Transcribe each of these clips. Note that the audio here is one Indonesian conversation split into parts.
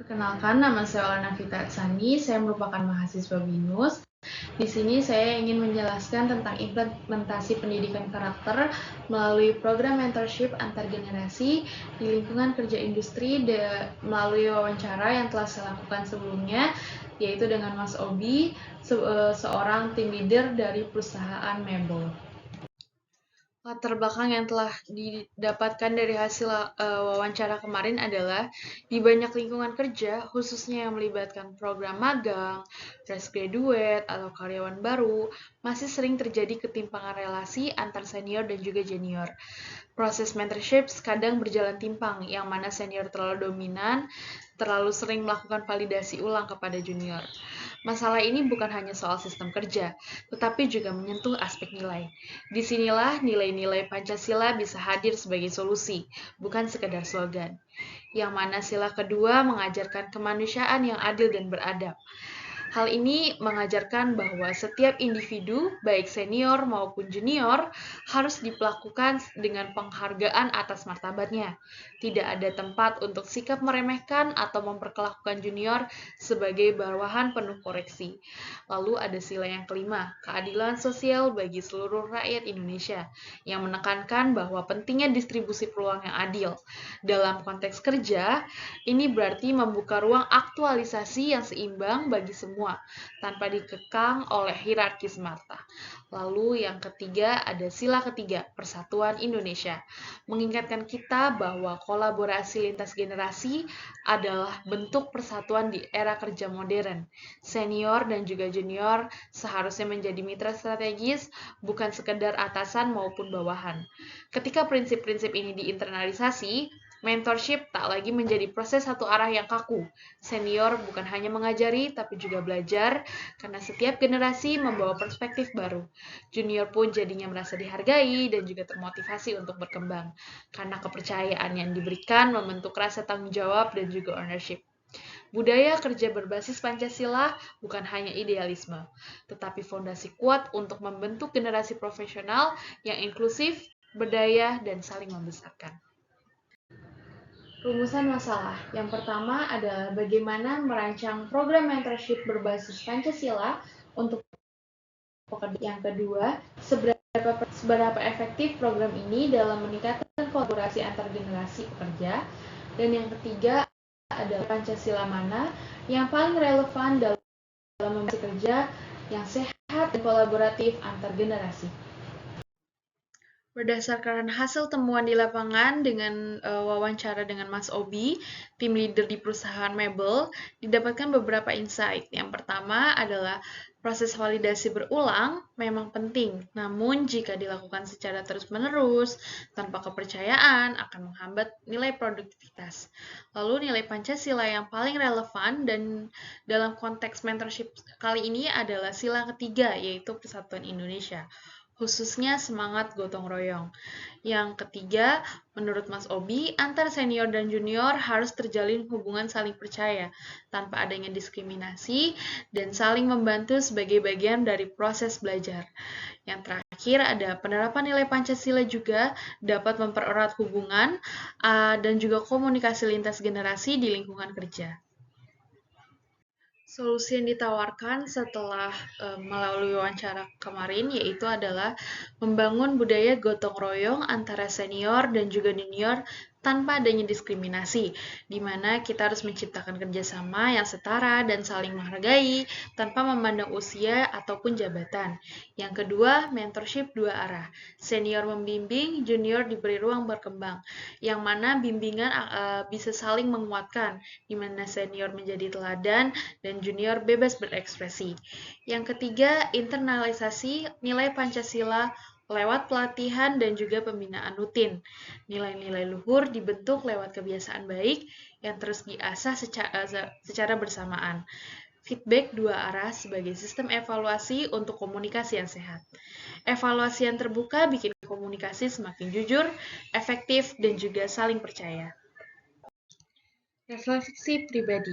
Perkenalkan, nama saya Olana Vita Atsani. Saya merupakan mahasiswa BINUS. Di sini saya ingin menjelaskan tentang implementasi pendidikan karakter melalui program mentorship antar generasi di lingkungan kerja industri melalui wawancara yang telah saya lakukan sebelumnya, yaitu dengan Mas Obi, seorang tim leader dari perusahaan mebel. Latar belakang yang telah didapatkan dari hasil wawancara kemarin adalah di banyak lingkungan kerja, khususnya yang melibatkan program magang, fresh graduate, atau karyawan baru, masih sering terjadi ketimpangan relasi antar senior dan juga junior. Proses mentorship kadang berjalan timpang, yang mana senior terlalu dominan, terlalu sering melakukan validasi ulang kepada junior. Masalah ini bukan hanya soal sistem kerja, tetapi juga menyentuh aspek nilai. Disinilah nilai-nilai Pancasila bisa hadir sebagai solusi, bukan sekedar slogan. Yang mana sila kedua mengajarkan kemanusiaan yang adil dan beradab. Hal ini mengajarkan bahwa setiap individu, baik senior maupun junior, harus diperlakukan dengan penghargaan atas martabatnya. Tidak ada tempat untuk sikap meremehkan atau memperlakukan junior sebagai bawahan penuh koreksi. Lalu ada sila yang kelima, keadilan sosial bagi seluruh rakyat Indonesia, yang menekankan bahwa pentingnya distribusi peluang yang adil. Dalam konteks kerja, ini berarti membuka ruang aktualisasi yang seimbang bagi semua, tanpa dikekang oleh hierarki semata. Lalu yang ketiga ada sila ketiga, Persatuan Indonesia. Mengingatkan kita bahwa kolaborasi lintas generasi adalah bentuk persatuan di era kerja modern. Senior dan juga junior seharusnya menjadi mitra strategis, bukan sekedar atasan maupun bawahan. Ketika prinsip-prinsip ini diinternalisasi, mentorship tak lagi menjadi proses satu arah yang kaku. Senior bukan hanya mengajari, tapi juga belajar, karena setiap generasi membawa perspektif baru. Junior pun jadinya merasa dihargai dan juga termotivasi untuk berkembang, karena kepercayaan yang diberikan membentuk rasa tanggung jawab dan juga ownership. Budaya kerja berbasis Pancasila bukan hanya idealisme, tetapi fondasi kuat untuk membentuk generasi profesional yang inklusif, berdaya, dan saling membesarkan. Rumusan masalah. Yang pertama adalah bagaimana merancang program mentorship berbasis Pancasila untuk pekerja. Yang kedua, seberapa efektif program ini dalam meningkatkan kolaborasi antar generasi pekerja. Dan yang ketiga adalah Pancasila mana yang paling relevan dalam membangun kerja yang sehat dan kolaboratif antar generasi. Berdasarkan hasil temuan di lapangan dengan wawancara dengan Mas Obi, tim leader di perusahaan mebel, didapatkan beberapa insight. Yang pertama adalah proses validasi berulang memang penting, namun jika dilakukan secara terus-menerus, tanpa kepercayaan, akan menghambat nilai produktivitas. Lalu nilai Pancasila yang paling relevan dan dalam konteks mentorship kali ini adalah sila ketiga, yaitu Persatuan Indonesia, khususnya semangat gotong royong. Yang ketiga, menurut Mas Obi, antar senior dan junior harus terjalin hubungan saling percaya, tanpa adanya diskriminasi, dan saling membantu sebagai bagian dari proses belajar. Yang terakhir ada penerapan nilai Pancasila juga dapat mempererat hubungan dan juga komunikasi lintas generasi di lingkungan kerja. Solusi yang ditawarkan setelah melalui wawancara kemarin yaitu adalah membangun budaya gotong royong antara senior dan juga junior tanpa adanya diskriminasi, di mana kita harus menciptakan kerjasama yang setara dan saling menghargai tanpa memandang usia ataupun jabatan. Yang kedua, mentorship dua arah. Senior membimbing, junior diberi ruang berkembang, yang mana bimbingan bisa saling menguatkan, di mana senior menjadi teladan dan junior bebas berekspresi. Yang ketiga, internalisasi nilai Pancasila lewat pelatihan dan juga pembinaan rutin. Nilai-nilai luhur dibentuk lewat kebiasaan baik yang terus diasah secara bersamaan. Feedback dua arah sebagai sistem evaluasi untuk komunikasi yang sehat. Evaluasi yang terbuka bikin komunikasi semakin jujur, efektif, dan juga saling percaya. Refleksi pribadi.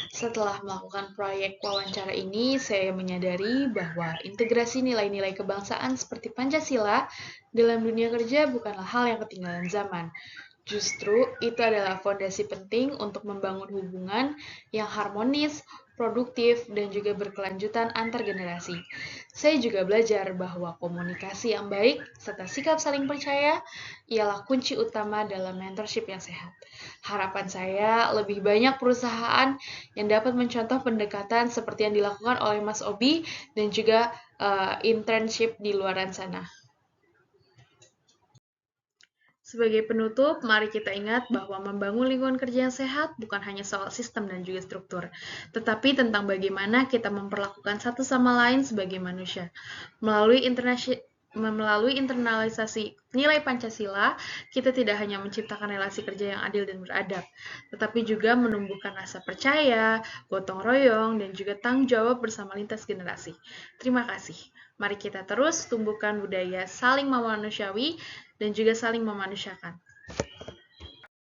Setelah melakukan proyek wawancara ini, saya menyadari bahwa integrasi nilai-nilai kebangsaan seperti Pancasila dalam dunia kerja bukanlah hal yang ketinggalan zaman. Justru itu adalah fondasi penting untuk membangun hubungan yang harmonis, produktif, dan juga berkelanjutan antar generasi. Saya juga belajar bahwa komunikasi yang baik serta sikap saling percaya ialah kunci utama dalam mentorship yang sehat. Harapan saya lebih banyak perusahaan yang dapat mencontoh pendekatan seperti yang dilakukan oleh Mas Obi dan juga internship di luaran sana. Sebagai penutup, mari kita ingat bahwa membangun lingkungan kerja yang sehat bukan hanya soal sistem dan juga struktur, tetapi tentang bagaimana kita memperlakukan satu sama lain sebagai manusia. Melalui internalisasi nilai Pancasila, kita tidak hanya menciptakan relasi kerja yang adil dan beradab, tetapi juga menumbuhkan rasa percaya, gotong royong, dan juga tanggung jawab bersama lintas generasi. Terima kasih. Mari kita terus tumbuhkan budaya saling memanusiawi dan juga saling memanusiakan.